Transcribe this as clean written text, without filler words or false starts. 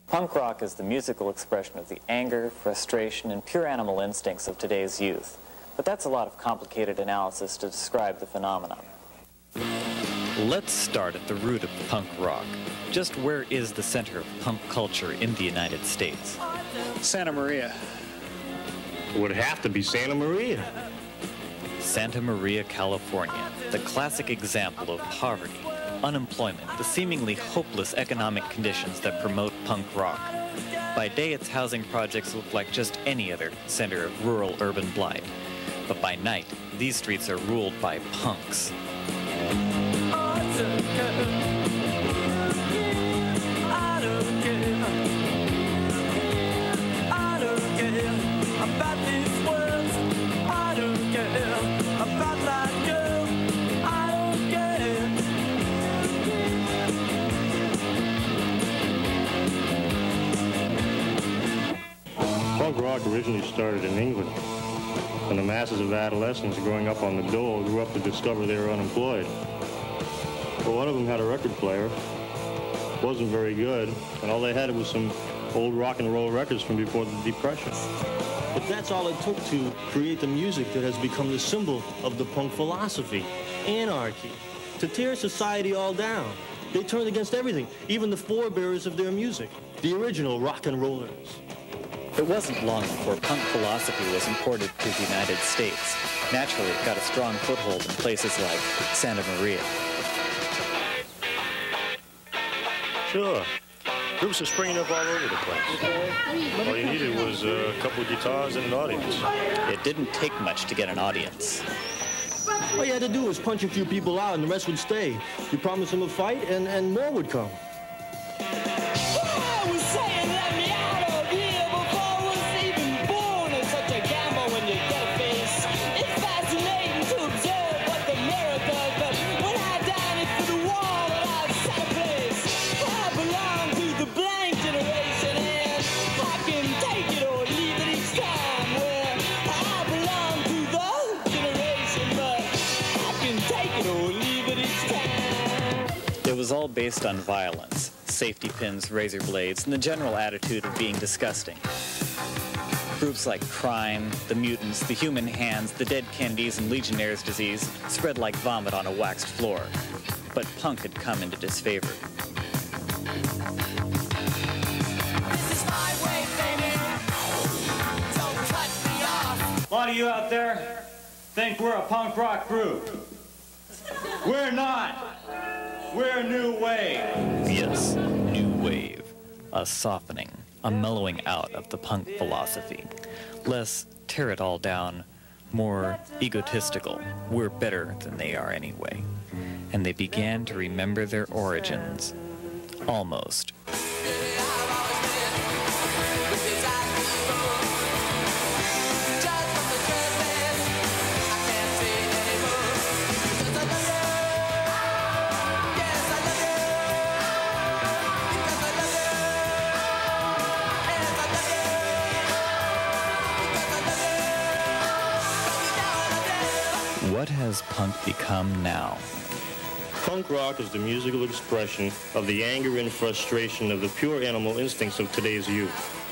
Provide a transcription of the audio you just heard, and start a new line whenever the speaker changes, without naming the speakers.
Punk rock is the musical expression of the anger, frustration, and pure animal instincts of today's youth. But that's a lot of complicated analysis to describe the phenomenon.
Let's start at the root of punk rock. Just where is the center of punk culture in the United States?
Santa Maria.
It would have to be Santa Maria.
Santa Maria, California, the classic example of poverty, unemployment, the seemingly hopeless economic conditions that promote punk rock. By day, its housing projects look like just any other center of rural urban blight. But by night, these streets are ruled by punks.
Punk rock originally started in England, when the masses of adolescents growing up on the dole grew up to discover they were unemployed. Well, one of them had a record player, wasn't very good, and all they had was some old rock and roll records from before the Depression.
But that's all it took to create the music that has become the symbol of the punk philosophy, anarchy, to tear society all down. They turned against everything, even the forebearers of their music, the original rock and rollers.
It wasn't long before punk philosophy was imported to the United States. Naturally, it got a strong foothold in places like Santa Maria.
Sure. Groups are springing up all over the place. All you needed was a couple of guitars and an audience.
It didn't take much to get an audience.
All you had to do was punch a few people out and the rest would stay. You promised them a fight and more would come.
It was all based on violence, safety pins, razor blades, and the general attitude of being disgusting. Groups like Crime, The Mutants, The Human Hands, The Dead Kennedys, and Legionnaire's Disease spread like vomit on a waxed floor. But punk had come into disfavor.
A lot of you out there think we're a punk rock group. We're not. We're a new wave.
Yes, new wave. A softening, a mellowing out of the punk philosophy. Less tear it all down, more egotistical. We're better than they are anyway. And they began to remember their origins. Almost. What has punk become now?
Punk rock is the musical expression of the anger and frustration of the pure animal instincts of today's youth.